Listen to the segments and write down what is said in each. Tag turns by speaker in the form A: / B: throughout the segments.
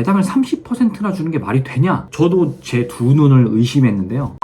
A: 배당을 30%나 주는 게 말이 되냐? 저도 제 두 눈을 의심했는데요.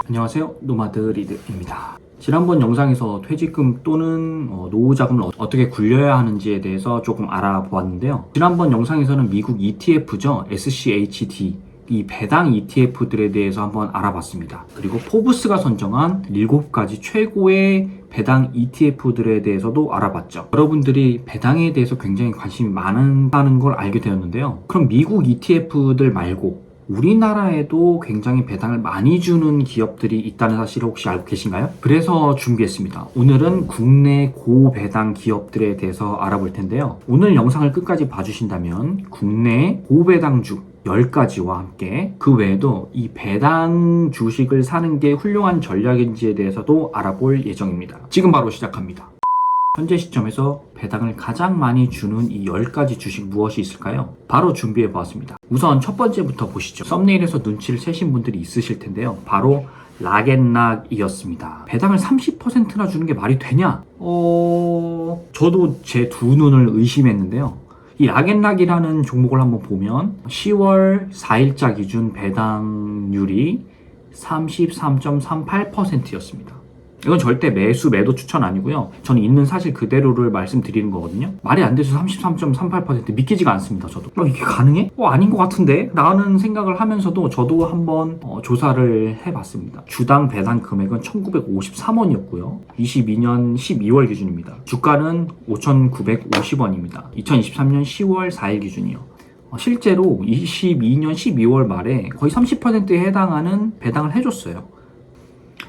A: 안녕하세요, 노마드리드입니다. 지난번 영상에서 퇴직금 또는 노후자금을 어떻게 굴려야 하는지에 대해서 조금 알아보았는데요. 지난번 영상에서는 미국 ETF죠, SCHD 이 배당 ETF들에 대해서 한번 알아봤습니다. 그리고 포브스가 선정한 7가지 최고의 배당 ETF들에 대해서도 알아봤죠. 여러분들이 배당에 대해서 굉장히 관심이 많다는 걸 알게 되었는데요. 그럼 미국 ETF들 말고 우리나라에도 굉장히 배당을 많이 주는 기업들이 있다는 사실을 혹시 알고 계신가요? 그래서 준비했습니다. 오늘은 국내 고배당 기업들에 대해서 알아볼 텐데요. 오늘 영상을 끝까지 봐주신다면 국내 고배당주 10가지와 함께 그 외에도 이 배당 주식을 사는 게 훌륭한 전략인지에 대해서도 알아볼 예정입니다. 지금 바로 시작합니다. 현재 시점에서 배당을 가장 많이 주는 이 10가지 주식 무엇이 있을까요? 바로 준비해 보았습니다. 우선 첫 번째부터 보시죠. 썸네일에서 눈치를 채신 분들이 있으실 텐데요. 바로 락앤락이었습니다. 배당을 30%나 주는 게 말이 되냐? 저도 제 두 눈을 의심했는데요. 이 락앤락이라는 종목을 한번 보면 10월 4일자 기준 배당률이 33.38%였습니다. 이건 절대 매도 추천 아니고요. 저는 있는 사실 그대로를 말씀드리는 거거든요. 말이 안 돼서 33.38% 믿기지가 않습니다. 저도 이게 가능해? 아닌 것 같은데? 라는 생각을 하면서도 저도 한번 조사를 해봤습니다. 주당 배당 금액은 1953원이었고요 22년 12월 기준입니다. 주가는 5,950원입니다 2023년 10월 4일 기준이요. 실제로 22년 12월 말에 거의 30%에 해당하는 배당을 해줬어요.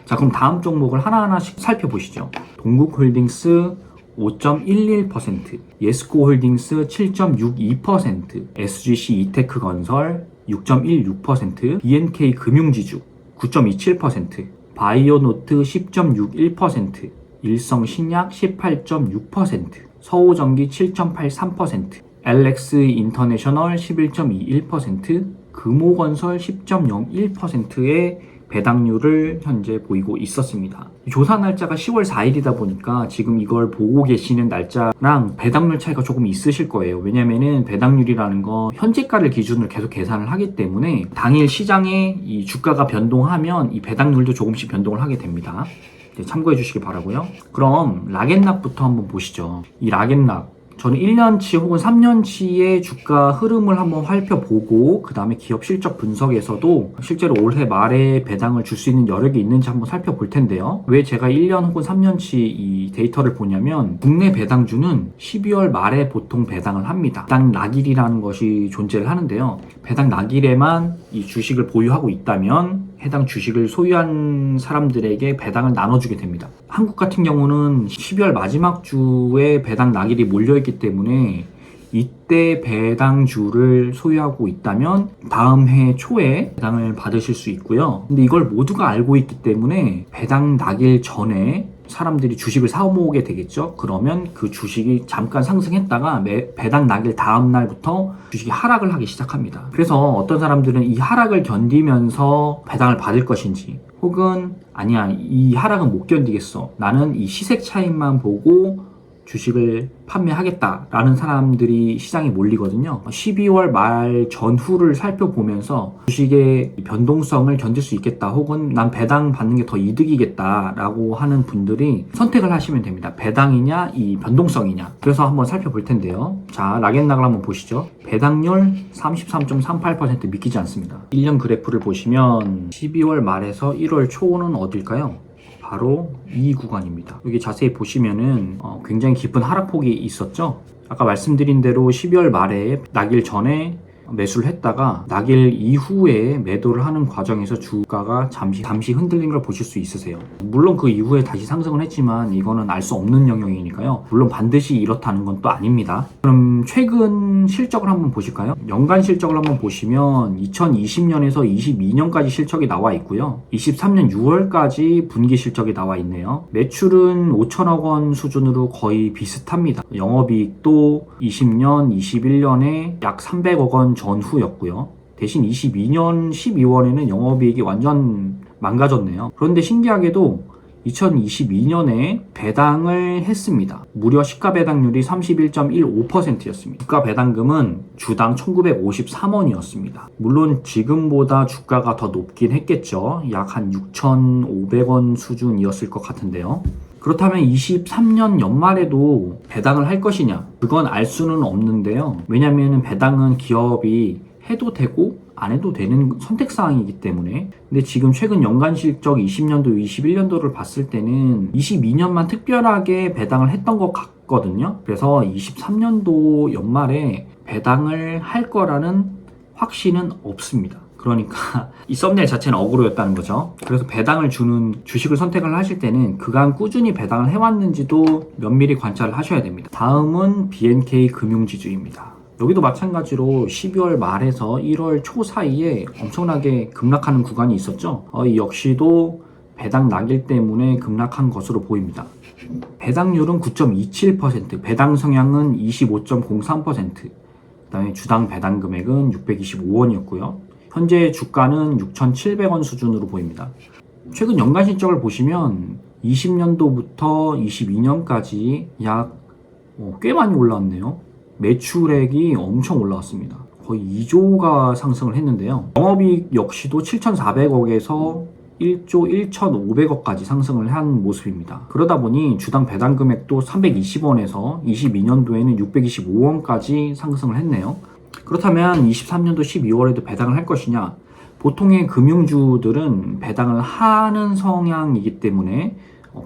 A: 자, 그럼 다음 종목을 하나하나씩 살펴보시죠. 동국홀딩스 5.11%, 예스코홀딩스 7.62%, SGC 이테크건설 6.16%, BNK 금융지주 9.27%, 바이오노트 10.61%, 일성신약 18.6%, 서우전기 7.83%, LX 인터내셔널 11.21%, 금호건설 10.01%의 배당률을 현재 보이고 있었습니다. 조사 날짜가 10월 4일이다 보니까 지금 이걸 보고 계시는 날짜랑 배당률 차이가 조금 있으실 거예요. 왜냐면은 배당률이라는 건 현재가를 기준으로 계속 계산을 하기 때문에 당일 시장에 이 주가가 변동하면 이 배당률도 조금씩 변동을 하게 됩니다. 참고해 주시기 바라고요. 그럼 락앤락부터 한번 보시죠. 이 락앤락 저는 1년치 혹은 3년치의 주가 흐름을 한번 살펴보고 그 다음에 기업 실적 분석에서도 실제로 올해 말에 배당을 줄 수 있는 여력이 있는지 한번 살펴볼 텐데요. 왜 제가 1년 혹은 3년치 이 데이터를 보냐면 국내 배당주는 12월 말에 보통 배당을 합니다. 배당 낙일이라는 것이 존재를 하는데요. 배당 낙일에만 이 주식을 보유하고 있다면 해당 주식을 소유한 사람들에게 배당을 나눠주게 됩니다. 한국 같은 경우는 12월 마지막 주에 배당 낙일이 몰려있기 때문에 이때 배당주를 소유하고 있다면 다음 해 초에 배당을 받으실 수 있고요. 근데 이걸 모두가 알고 있기 때문에 배당 낙일 전에 사람들이 주식을 사모으게 되겠죠. 그러면 그 주식이 잠깐 상승했다가 배당 낙일 다음 날부터 주식이 하락을 하기 시작합니다. 그래서 어떤 사람들은 이 하락을 견디면서 배당을 받을 것인지 혹은 아니야, 이 하락은 못 견디겠어, 나는 이 시색 차익만 보고 주식을 판매하겠다라는 사람들이 시장에 몰리거든요. 12월 말 전후를 살펴보면서 주식의 변동성을 견딜 수 있겠다 혹은 난 배당 받는 게 더 이득이겠다라고 하는 분들이 선택을 하시면 됩니다. 배당이냐 이 변동성이냐. 그래서 한번 살펴볼 텐데요. 자, 락앤락을 한번 보시죠. 배당률 33.38% 믿기지 않습니다. 1년 그래프를 보시면 12월 말에서 1월 초는 어딜까요? 바로 이 구간입니다. 여기 자세히 보시면은 굉장히 깊은 하락폭이 있었죠. 아까 말씀드린 대로 12월 말에 낙일 전에 매수를 했다가 낙일 이후에 매도를 하는 과정에서 주가가 잠시 흔들린 걸 보실 수 있으세요. 물론 그 이후에 다시 상승을 했지만 이거는 알 수 없는 영역이니까요. 물론 반드시 이렇다는 건 또 아닙니다. 그럼 최근 실적을 한번 보실까요? 연간 실적을 한번 보시면 2020년에서 22년까지 실적이 나와 있고요. 23년 6월까지 분기 실적이 나와 있네요. 매출은 5천억 원 수준으로 거의 비슷합니다. 영업이익도 20년, 21년에 약 300억 원 전후였고요. 대신 22년 12월에는 영업이익이 완전 망가졌네요. 그런데 신기하게도 2022년에 배당을 했습니다. 무려 시가 배당률이 31.15%였습니다. 주가 배당금은 주당 1953원이었습니다. 물론 지금보다 주가가 더 높긴 했겠죠. 약 한 6,500원 수준이었을 것 같은데요. 그렇다면 23년 연말에도 배당을 할 것이냐? 그건 알 수는 없는데요. 왜냐하면 배당은 기업이 해도 되고 안 해도 되는 선택사항이기 때문에. 근데 지금 최근 연간 실적 20년도, 21년도를 봤을 때는 22년만 특별하게 배당을 했던 것 같거든요. 그래서 23년도 연말에 배당을 할 거라는 확신은 없습니다. 그러니까 이 썸네일 자체는 어그로였다는 거죠. 그래서 배당을 주는 주식을 선택을 하실 때는 그간 꾸준히 배당을 해왔는지도 면밀히 관찰을 하셔야 됩니다. 다음은 BNK 금융지주입니다. 여기도 마찬가지로 12월 말에서 1월 초 사이에 엄청나게 급락하는 구간이 있었죠. 이 역시도 배당 낙일 때문에 급락한 것으로 보입니다. 배당률은 9.27%, 배당 성향은 25.03%, 그 다음에 주당 배당 금액은 625원이었고요. 현재 주가는 6,700원 수준으로 보입니다. 최근 연간 실적을 보시면 20년도부터 22년까지 약 꽤 많이 올랐네요. 매출액이 엄청 올라왔습니다. 거의 2조가 상승을 했는데요. 영업이익 역시도 7,400억에서 1조 1,500억까지 상승을 한 모습입니다. 그러다 보니 주당 배당 금액도 320원에서 22년도에는 625원까지 상승을 했네요. 그렇다면 23년도 12월에도 배당을 할 것이냐? 보통의 금융주들은 배당을 하는 성향이기 때문에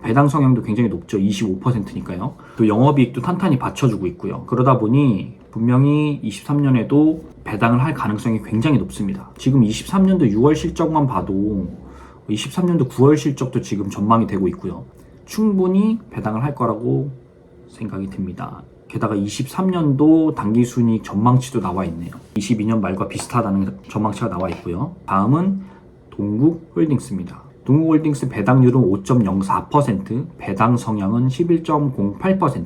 A: 배당 성향도 굉장히 높죠. 25%니까요. 또 영업이익도 탄탄히 받쳐주고 있고요. 그러다 보니 분명히 23년에도 배당을 할 가능성이 굉장히 높습니다. 지금 23년도 6월 실적만 봐도 23년도 9월 실적도 지금 전망이 되고 있고요. 충분히 배당을 할 거라고 생각이 듭니다. 게다가 23년도 당기순이익 전망치도 나와 있네요. 22년 말과 비슷하다는 전망치가 나와 있고요. 다음은 동국홀딩스입니다. 동국홀딩스 배당률은 5.04%, 배당 성향은 11.08%,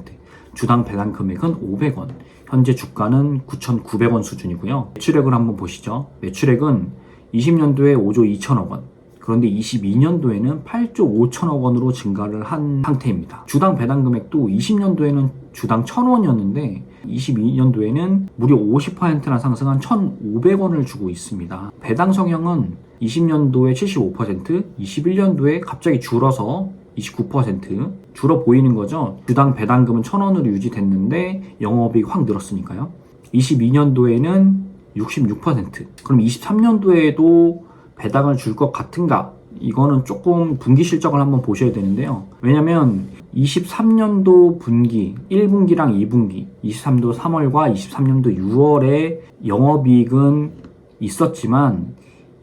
A: 주당 배당 금액은 500원, 현재 주가는 9,900원 수준이고요. 매출액을 한번 보시죠. 매출액은 20년도에 5조 2천억 원, 그런데 22년도에는 8조 5천억 원으로 증가를 한 상태입니다. 주당 배당 금액도 20년도에는 주당 1,000원이었는데 22년도에는 무려 50%나 상승한 1,500원을 주고 있습니다. 배당 성향은 20년도에 75%, 21년도에 갑자기 줄어서 29% 줄어 보이는 거죠. 주당 배당금은 1,000원으로 유지됐는데 영업이익 확 늘었으니까요. 22년도에는 66%. 그럼 23년도에도 배당을 줄 것 같은가? 이거는 조금 분기 실적을 한번 보셔야 되는데요. 왜냐면 23년도 분기 1분기랑 2분기 23도 3월과 23년도 6월에 영업이익은 있었지만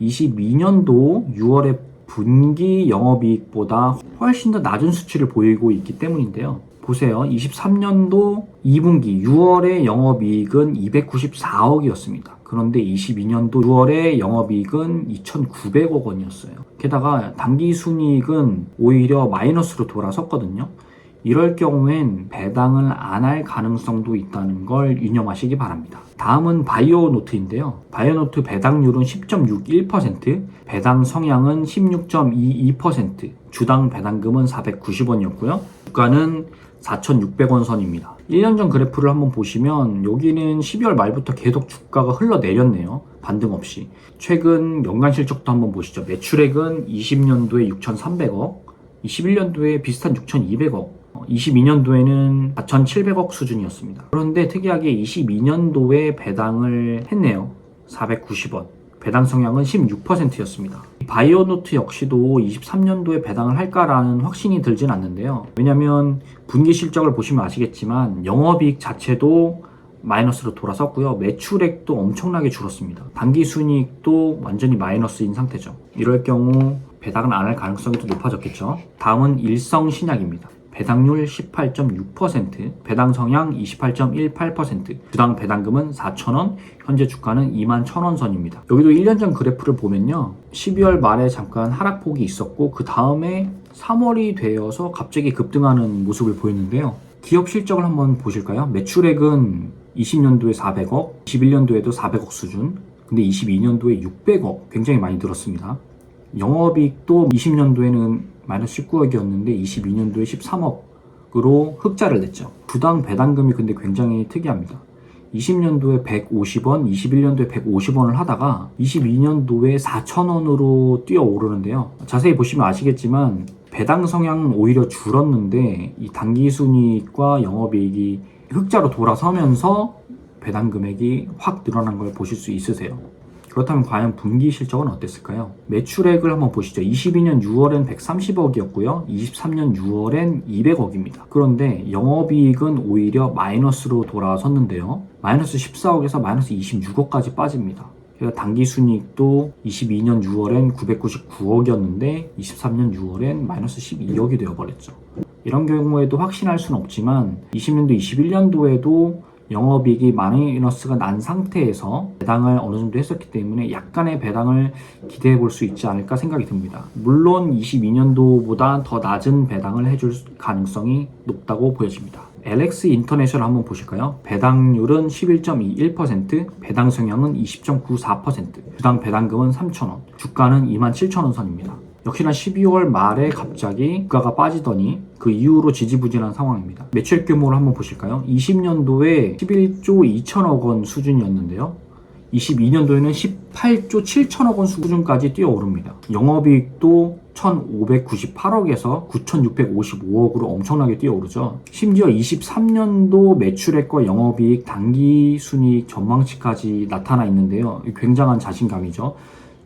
A: 22년도 6월에 분기 영업이익보다 훨씬 더 낮은 수치를 보이고 있기 때문인데요. 보세요. 23년도 2분기 6월의 영업이익은 294억이었습니다. 그런데 22년도 6월에 영업이익은 2,900억 원이었어요. 게다가 당기순이익은 오히려 마이너스로 돌아섰거든요. 이럴 경우엔 배당을 안 할 가능성도 있다는 걸 유념하시기 바랍니다. 다음은 바이오노트인데요. 바이오노트 배당률은 10.61%, 배당 성향은 16.22%, 주당 배당금은 490원이었고요. 주가는 4,600원 선입니다. 1년 전 그래프를 한번 보시면 여기는 12월 말부터 계속 주가가 흘러내렸네요. 반등 없이. 최근 연간 실적도 한번 보시죠. 매출액은 20년도에 6,300억, 21년도에 비슷한 6,200억, 22년도에는 4,700억 수준이었습니다. 그런데 특이하게 22년도에 배당을 했네요. 490원. 배당 성향은 16%였습니다. 바이오노트 역시도 23년도에 배당을 할까라는 확신이 들진 않는데요. 왜냐면 분기 실적을 보시면 아시겠지만 영업이익 자체도 마이너스로 돌아섰고요. 매출액도 엄청나게 줄었습니다. 당기순이익도 완전히 마이너스인 상태죠. 이럴 경우 배당을 안 할 가능성이 더 높아졌겠죠. 다음은 일성신약입니다. 배당률 18.6%, 배당 성향 28.18%, 주당 배당금은 4,000원, 현재 주가는 21,000원 선입니다. 여기도 1년 전 그래프를 보면요. 12월 말에 잠깐 하락폭이 있었고 그 다음에 3월이 되어서 갑자기 급등하는 모습을 보였는데요. 기업 실적을 한번 보실까요? 매출액은 20년도에 400억, 21년도에도 400억 수준, 근데 22년도에 600억, 굉장히 많이 늘었습니다. 영업이익도 20년도에는 마이너스 19억이었는데 22년도에 13억으로 흑자를 냈죠. 주당 배당금이 근데 굉장히 특이합니다. 20년도에 150원, 21년도에 150원을 하다가 22년도에 4,000원으로 뛰어오르는데요. 자세히 보시면 아시겠지만 배당 성향은 오히려 줄었는데 이 당기순이익과 영업이익이 흑자로 돌아서면서 배당 금액이 확 늘어난 걸 보실 수 있으세요. 그렇다면 과연 분기 실적은 어땠을까요? 매출액을 한번 보시죠. 22년 6월엔 130억이었고요. 23년 6월엔 200억입니다. 그런데 영업이익은 오히려 마이너스로 돌아섰는데요. 마이너스 14억에서 마이너스 26억까지 빠집니다. 그래서 당기순이익도 22년 6월엔 999억이었는데 23년 6월엔 마이너스 12억이 되어버렸죠. 이런 경우에도 확신할 수는 없지만 20년도, 21년도에도 영업이익이 마이너스가 난 상태에서 배당을 어느 정도 했었기 때문에 약간의 배당을 기대해 볼 수 있지 않을까 생각이 듭니다. 물론 22년도보다 더 낮은 배당을 해줄 가능성이 높다고 보여집니다. LX 인터내셔널 한번 보실까요? 배당률은 11.21%, 배당 성향은 20.94%, 주당 배당금은 3,000원, 주가는 27,000원 선입니다. 역시나 12월 말에 갑자기 주가가 빠지더니 그 이후로 지지부진한 상황입니다. 매출 규모를 한번 보실까요? 20년도에 11조 2천억 원 수준이었는데요. 22년도에는 18조 7천억 원 수준까지 뛰어오릅니다. 영업이익도 1,598억에서 9,655억으로 엄청나게 뛰어오르죠. 심지어 23년도 매출액과 영업이익, 당기순이익 전망치까지 나타나 있는데요. 굉장한 자신감이죠.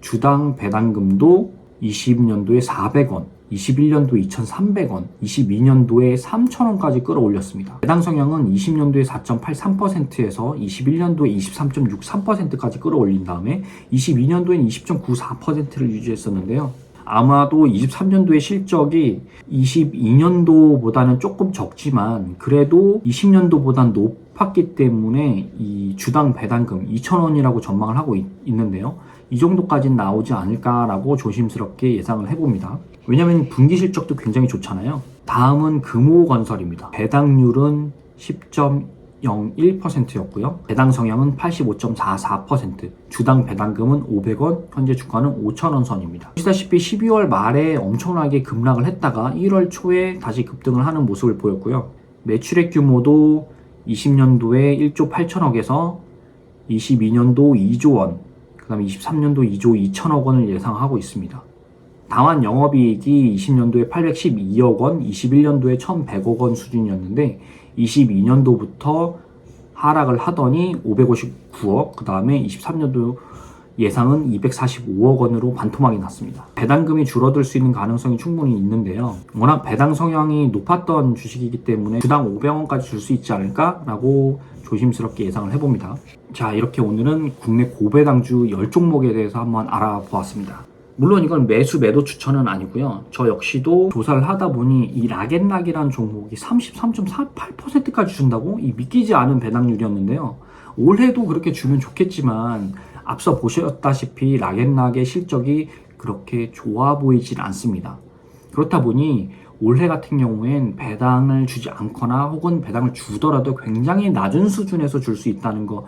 A: 주당 배당금도 20년도에 400원, 21년도에 2,300원, 22년도에 3,000원까지 끌어올렸습니다. 배당 성향은 20년도에 4.83%에서 21년도에 23.63%까지 끌어올린 다음에 22년도에는 20.94%를 유지했었는데요. 아마도 23년도의 실적이 22년도보다는 조금 적지만 그래도 20년도보다는 높았기 때문에 이 주당 배당금 2,000원이라고 전망을 하고 있는데요. 이 정도까지는 나오지 않을까라고 조심스럽게 예상을 해봅니다. 왜냐하면 분기 실적도 굉장히 좋잖아요. 다음은 금호건설입니다. 배당률은 10.01%였고요. 배당 성향은 85.44%, 주당 배당금은 500원, 현재 주가는 5,000원 선입니다. 보시다시피 12월 말에 엄청나게 급락을 했다가 1월 초에 다시 급등을 하는 모습을 보였고요. 매출액 규모도 20년도에 1조 8천억에서 22년도 2조 원, 그 다음에 23년도 2조 2천억 원을 예상하고 있습니다. 다만 영업이익이 20년도에 812억 원, 21년도에 1,100억 원 수준이었는데 22년도부터 하락을 하더니 559억, 그 다음에 23년도 예상은 245억 원으로 반토막이 났습니다. 배당금이 줄어들 수 있는 가능성이 충분히 있는데요. 워낙 배당 성향이 높았던 주식이기 때문에 주당 500원까지 줄 수 있지 않을까라고 조심스럽게 예상을 해봅니다. 자, 이렇게 오늘은 국내 고배당주 10종목에 대해서 한번 알아보았습니다. 물론 이건 매수 매도 추천은 아니고요. 저 역시도 조사를 하다 보니 이 락앤락이라는 종목이 33.48%까지 준다고? 이 믿기지 않은 배당률이었는데요. 올해도 그렇게 주면 좋겠지만 앞서 보셨다시피 락앤락의 실적이 그렇게 좋아 보이질 않습니다. 그렇다 보니 올해 같은 경우엔 배당을 주지 않거나 혹은 배당을 주더라도 굉장히 낮은 수준에서 줄 수 있다는 거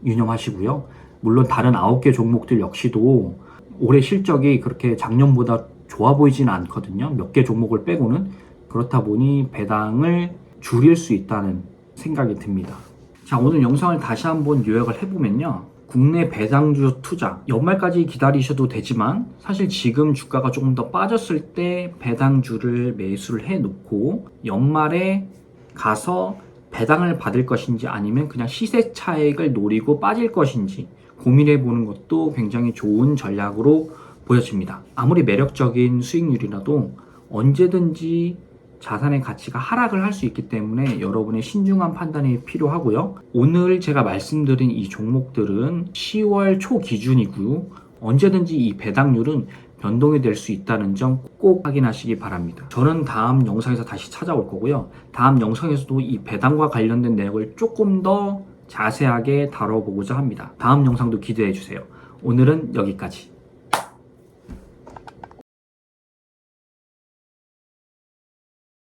A: 유념하시고요. 물론 다른 9개 종목들 역시도 올해 실적이 그렇게 작년보다 좋아 보이지는 않거든요. 몇 개 종목을 빼고는. 그렇다 보니 배당을 줄일 수 있다는 생각이 듭니다. 자, 오늘 영상을 다시 한번 요약을 해보면요. 국내 배당주 투자, 연말까지 기다리셔도 되지만 사실 지금 주가가 조금 더 빠졌을 때 배당주를 매수를 해놓고 연말에 가서 배당을 받을 것인지 아니면 그냥 시세 차익을 노리고 빠질 것인지 고민해보는 것도 굉장히 좋은 전략으로 보여집니다. 아무리 매력적인 수익률이라도 언제든지 자산의 가치가 하락을 할 수 있기 때문에 여러분의 신중한 판단이 필요하고요. 오늘 제가 말씀드린 이 종목들은 10월 초 기준이고요. 언제든지 이 배당률은 변동이 될 수 있다는 점 꼭 확인하시기 바랍니다. 저는 다음 영상에서 다시 찾아올 거고요. 다음 영상에서도 이 배당과 관련된 내용을 조금 더 자세하게 다뤄보고자 합니다. 다음 영상도 기대해 주세요. 오늘은 여기까지.